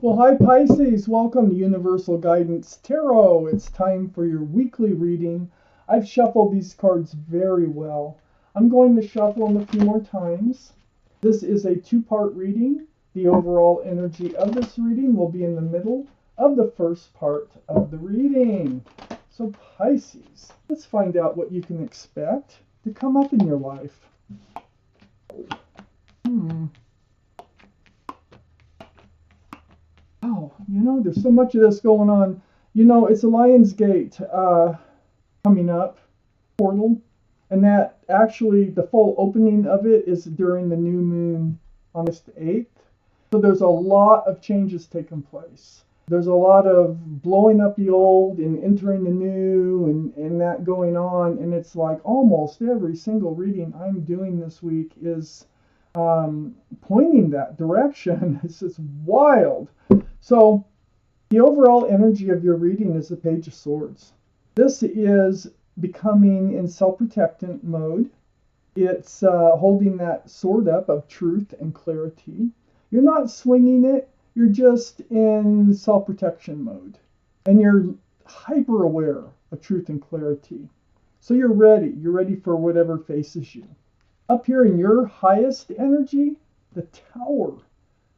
Well, hi Pisces, welcome to Universal Guidance Tarot. It's time for your weekly reading. I've shuffled these cards very well. I'm going to shuffle them a few more times. This is a two-part reading. The overall energy of this reading will be in the middle of the first part of the reading. So Pisces, let's find out what you can expect to come up in your life. Oh, there's so much of this going on. It's a Lion's Gate coming up, portal, and that actually the full opening of it is during the new moon on August 8th. So there's a lot of changes taking place. There's a lot of blowing up the old and entering the new and that going on. And it's like almost every single reading I'm doing this week is pointing that direction. It's just wild. So the overall energy of your reading is the Page of Swords. This is becoming in self-protectant mode. It's holding that sword up of truth and clarity. You're not swinging it. You're just in self-protection mode. And you're hyper aware of truth and clarity. So you're ready. You're ready for whatever faces you. Up here in your highest energy, the Tower.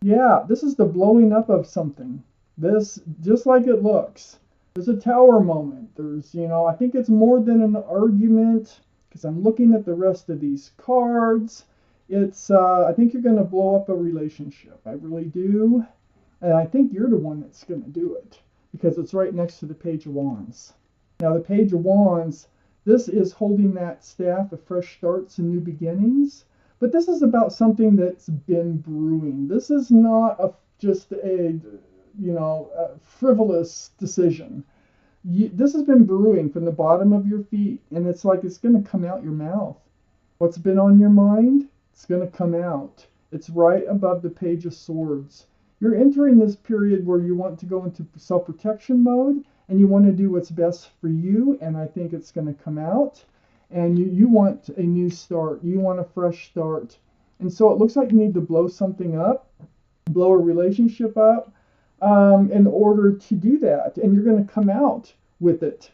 Yeah, this is the blowing up of something. This, just like it looks. There's a tower moment. There's, I think it's more than an argument, because I'm looking at the rest of these cards. It's, I think you're going to blow up a relationship. I really do. And I think you're the one that's going to do it, because it's right next to the Page of Wands. Now, the Page of Wands, this is holding that staff of fresh starts and new beginnings. But this is about something that's been brewing. This is not just a frivolous decision. This has been brewing from the bottom of your feet, and it's like it's going to come out your mouth. What's been on your mind? It's going to come out. It's right above the Page of Swords. You're entering this period where you want to go into self-protection mode, and you want to do what's best for you, and I think it's going to come out. And you want a new start. You want a fresh start. And so it looks like you need to blow something up, blow a relationship up in order to do that. And you're going to come out with it.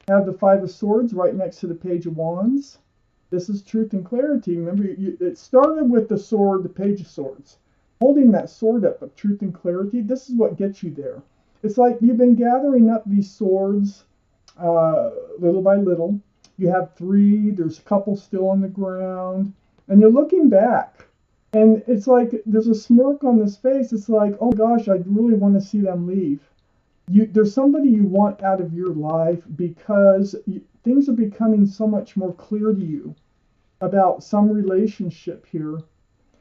Have the Five of Swords right next to the Page of Wands. This is truth and clarity. Remember, it started with the sword, the Page of Swords. Holding that sword up of truth and clarity, this is what gets you there. It's like you've been gathering up these swords little by little. You have 3, there's a couple still on the ground, and you're looking back. And it's like there's a smirk on this face. It's like, oh gosh, I really want to see them leave. There's somebody you want out of your life because things are becoming so much more clear to you about some relationship here.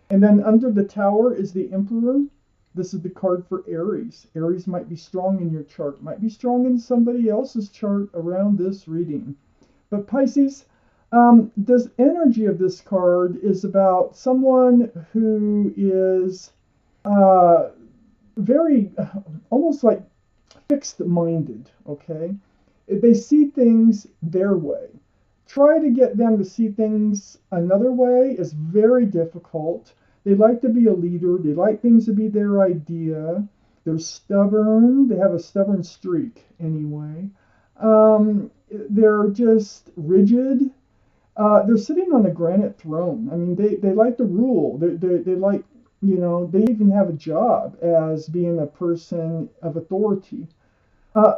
And then under the Tower is the Emperor. This is the card for Aries. Aries might be strong in your chart, might be strong in somebody else's chart around this reading. But Pisces, this energy of this card is about someone who is very, almost like fixed-minded, okay? They see things their way. Try to get them to see things another way is very difficult. They like to be a leader. They like things to be their idea. They're stubborn. They have a stubborn streak anyway. They're just rigid. They're sitting on a granite throne. I mean, they like to rule. They like, they even have a job as being a person of authority.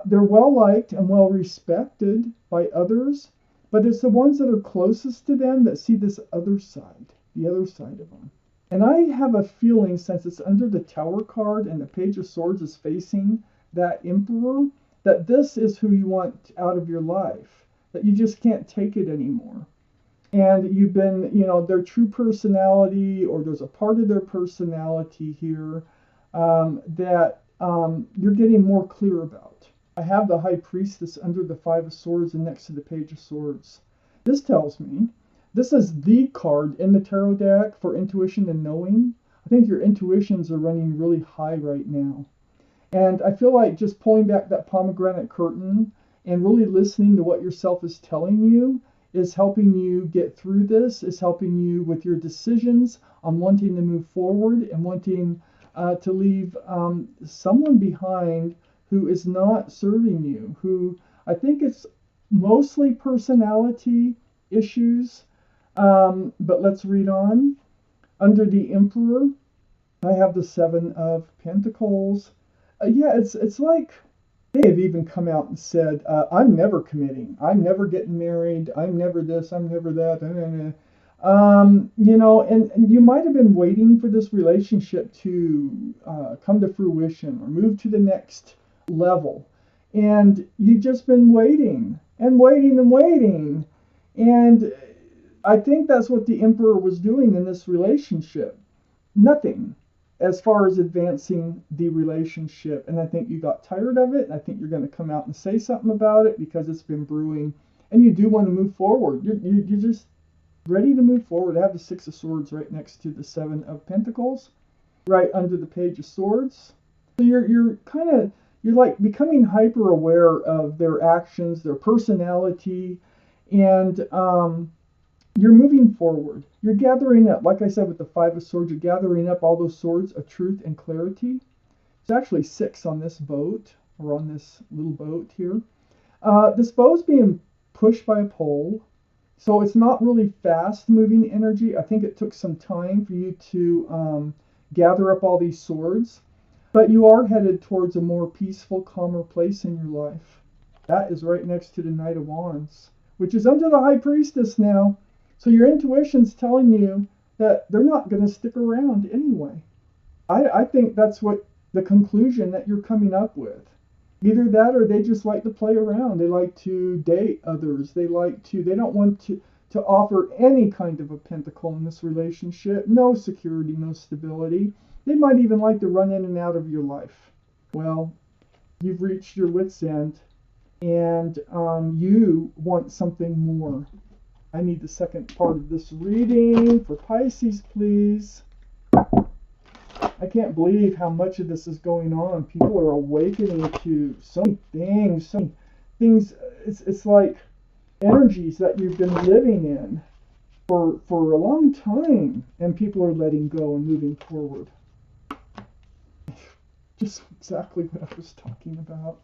They're well liked and well respected by others, but it's the ones that are closest to them that see this other side, the other side of them. And I have a feeling, since it's under the Tower card and the Page of Swords is facing that Emperor, that this is who you want out of your life, that you just can't take it anymore. And you've been, their true personality, or there's a part of their personality here that you're getting more clear about. I have the High Priestess under the Five of Swords and next to the Page of Swords. This tells me, this is the card in the tarot deck for intuition and knowing. I think your intuitions are running really high right now. And I feel like just pulling back that pomegranate curtain and really listening to what yourself is telling you is helping you get through this, is helping you with your decisions on wanting to move forward and wanting to leave someone behind who is not serving you, who I think it's mostly personality issues. But let's read on. Under the Emperor, I have the Seven of Pentacles. Yeah, it's like they've even come out and said, I'm never committing. I'm never getting married. I'm never this. I'm never that. And you might have been waiting for this relationship to come to fruition or move to the next level. And you've just been waiting and waiting and waiting. And I think that's what the Emperor was doing in this relationship. Nothing as far as advancing the relationship. And I think you got tired of it. I think you're going to come out and say something about it because it's been brewing. And you do want to move forward. You're just ready to move forward. I have the Six of Swords right next to the Seven of Pentacles, right under the Page of Swords. So you're like becoming hyper aware of their actions, their personality, and you're moving forward. You're gathering up, like I said with the Five of Swords, you're gathering up all those swords of truth and clarity. There's actually 6 on this boat, or on this little boat here. This boat's being pushed by a pole, so it's not really fast moving energy. I think it took some time for you to gather up all these swords, but you are headed towards a more peaceful, calmer place in your life. That is right next to the Knight of Wands, which is under the High Priestess now. So your intuition's telling you that they're not going to stick around anyway. I think that's what the conclusion that you're coming up with. Either that or they just like to play around. They like to date others. They don't want to offer any kind of a pentacle in this relationship. No security, no stability. They might even like to run in and out of your life. Well, you've reached your wit's end and you want something more. I need the second part of this reading for Pisces, please. I can't believe how much of this is going on. People are awakening to so many things. It's like energies that you've been living in for a long time, and people are letting go and moving forward. Just exactly what I was talking about.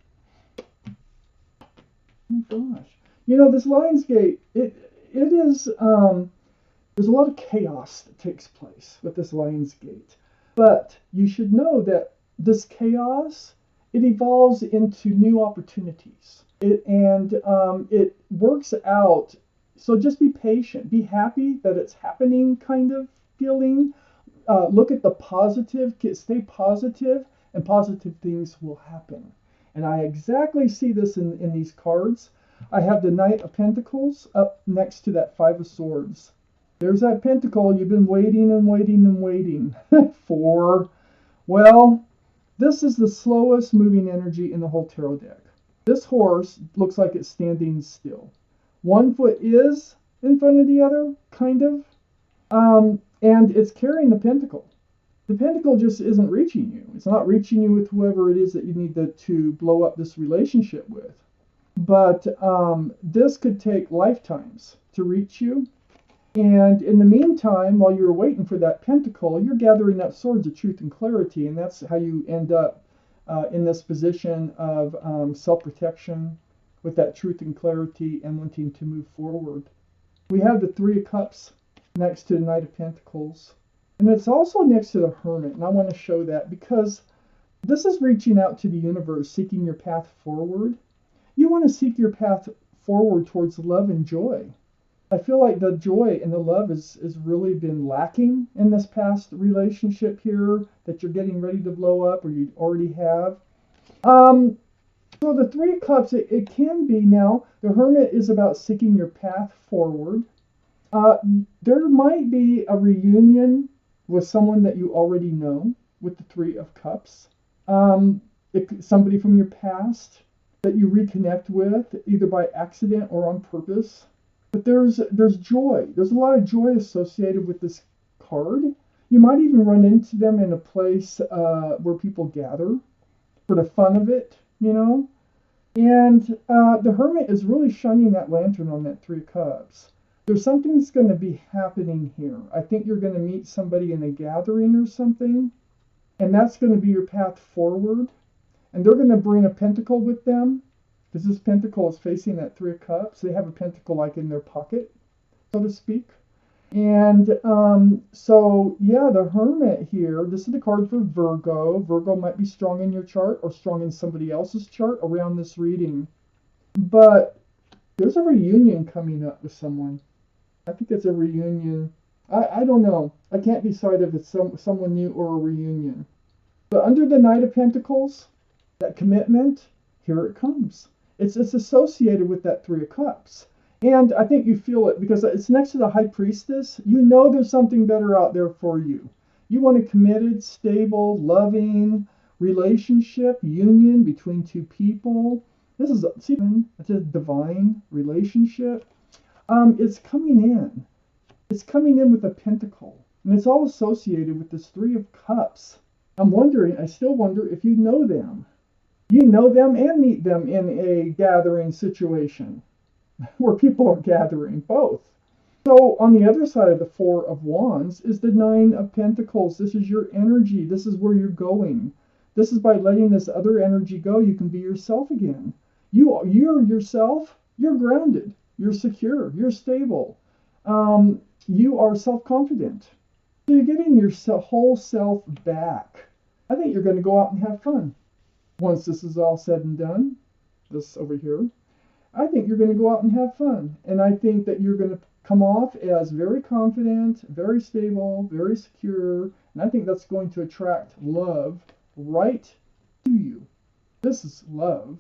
Oh my gosh. This Lionsgate, it is, there's a lot of chaos that takes place with this Lionsgate. But you should know that this chaos, it evolves into new opportunities. It works out. So just be patient. Be happy that it's happening kind of feeling. Look at the positive. Stay positive, and positive things will happen. And I exactly see this in these cards. I have the Knight of Pentacles up next to that Five of Swords. There's that pentacle you've been waiting and waiting and waiting for. Well, this is the slowest moving energy in the whole tarot deck. This horse looks like it's standing still. One foot is in front of the other, kind of. And it's carrying the pentacle. The pentacle just isn't reaching you. It's not reaching you with whoever it is that you need to blow up this relationship with. But this could take lifetimes to reach you. And in the meantime, while you're waiting for that pentacle, you're gathering up swords of truth and clarity. And that's how you end up in this position of self-protection with that truth and clarity and wanting to move forward. We have the Three of Cups next to the Knight of Pentacles. And it's also next to the Hermit. And I want to show that because this is reaching out to the universe, seeking your path forward. You want to seek your path forward towards love and joy. I feel like the joy and the love has really been lacking in this past relationship here that you're getting ready to blow up or you already have. So the Three of Cups, it can be now. The Hermit is about seeking your path forward. There might be a reunion with someone that you already know with the Three of Cups. Somebody from your past that you reconnect with, either by accident or on purpose. But there's joy. There's a lot of joy associated with this card. You might even run into them in a place where people gather for the fun of it, And the Hermit is really shining that lantern on that Three of Cups. There's something that's going to be happening here. I think you're going to meet somebody in a gathering or something. and that's going to be your path forward. And they're going to bring a pentacle with them, because this pentacle is facing that Three of Cups. They have a pentacle like in their pocket, so to speak. And so, yeah, the Hermit here, this is the card for Virgo. Virgo might be strong in your chart or strong in somebody else's chart around this reading. But there's a reunion coming up with someone. I think it's a reunion. I don't know. I can't decide if it's someone new or a reunion. But under the Knight of Pentacles, that commitment, here it comes. It's associated with that Three of Cups. And I think you feel it because it's next to the High Priestess. You know there's something better out there for you. You want a committed, stable, loving relationship, union between two people. This is it's a divine relationship. It's coming in. It's coming in with a pentacle. And it's all associated with this Three of Cups. I still wonder if you know them. You know them and meet them in a gathering situation where people are gathering, both. So on the other side of the Four of Wands is the Nine of Pentacles. This is your energy. This is where you're going. This is by letting this other energy go, you can be yourself again. You're yourself. You're grounded. You're secure. You're stable. You are self-confident. So you're getting your whole self back. I think you're going to go out and have fun. Once this is all said and done, this over here, I think you're going to go out and have fun. And I think that you're going to come off as very confident, very stable, very secure. And I think that's going to attract love right to you. This is love.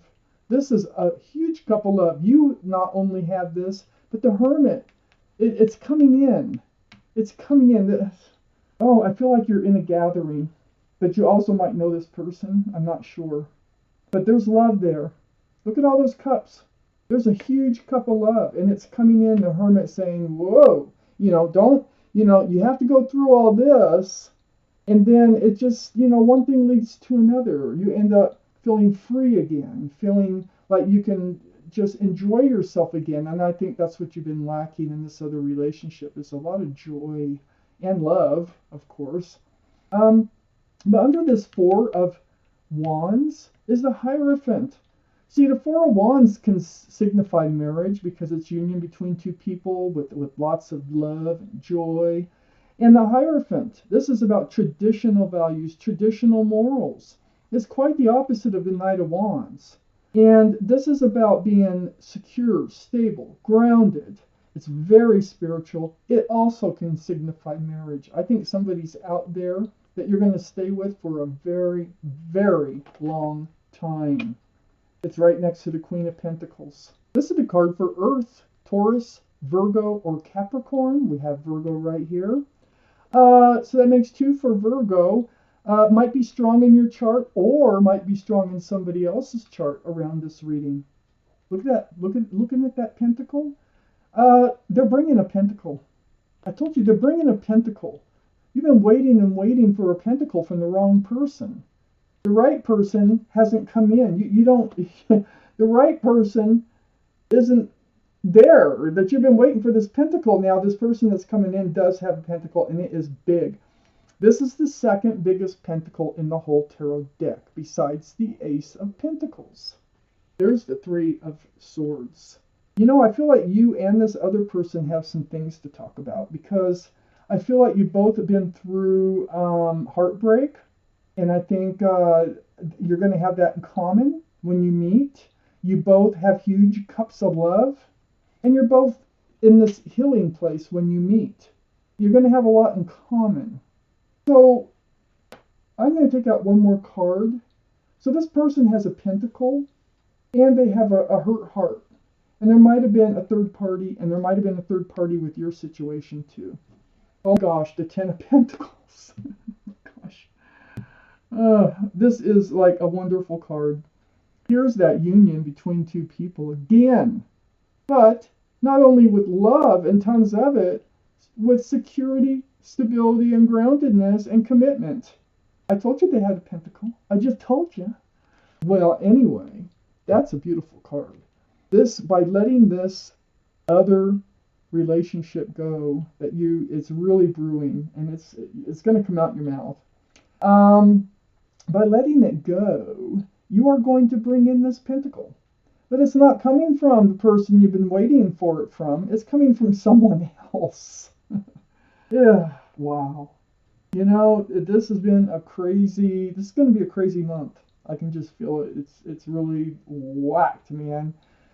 This is a huge cup of love. You not only have this, but the Hermit, it's coming in. It's coming in. Oh, I feel like you're in a gathering, but you also might know this person. I'm not sure. But there's love there. Look at all those cups. There's a huge cup of love, and it's coming in, the Hermit saying, whoa, you have to go through all this, and then it just, one thing leads to another. You end up feeling free again, feeling like you can just enjoy yourself again, and I think that's what you've been lacking in this other relationship, is a lot of joy and love, of course. But under this Four of Wands is the Hierophant. See, the Four of Wands can signify marriage because it's union between two people with lots of love and joy. And the Hierophant, this is about traditional values, traditional morals. It's quite the opposite of the Knight of Wands. And this is about being secure, stable, grounded. It's very spiritual. It also can signify marriage. I think somebody's out there that you're going to stay with for a very, very long time. It's right next to the Queen of Pentacles. This is the card for Earth, Taurus, Virgo, or Capricorn. We have Virgo right here. So that makes 2 for Virgo. Might be strong in your chart or might be strong in somebody else's chart around this reading. Look at that. Looking at that pentacle. They're bringing a pentacle. I told you, they're bringing a pentacle. You've been waiting and waiting for a pentacle from the wrong person. The right person hasn't come in. You don't. The right person isn't there. That you've been waiting for this pentacle. Now this person that's coming in does have a pentacle, and it is big. This is the second biggest pentacle in the whole tarot deck, besides the Ace of Pentacles. There's the Three of Swords. I feel like you and this other person have some things to talk about, because I feel like you both have been through heartbreak. And I think you're going to have that in common when you meet. You both have huge cups of love. And you're both in this healing place when you meet. You're going to have a lot in common. So I'm going to take out one more card. So this person has a pentacle. And they have a hurt heart. And there might have been a third party. And there might have been a third party with your situation too. Oh gosh, the Ten of Pentacles. Gosh. This is like a wonderful card. Here's that union between two people again. But not only with love and tons of it, with security, stability, and groundedness and commitment. I told you they had a pentacle. I just told you. Well, anyway, that's a beautiful card. This, by letting this other relationship go, that it's really brewing, and it's going to come out your mouth. By letting it go, you are going to bring in this pentacle. But it's not coming from the person you've been waiting for it from. It's coming from someone else. Yeah, wow. You know, this has been a crazy. This is going to be a crazy month. I can just feel it. It's really whacked, man.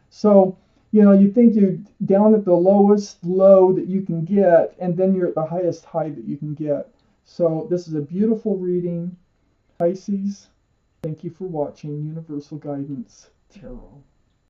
So, you know, you think you're down at the lowest low that you can get, and then you're at the highest high that you can get. So this is a beautiful reading, Pisces. Thank you for watching Universal Guidance Tarot.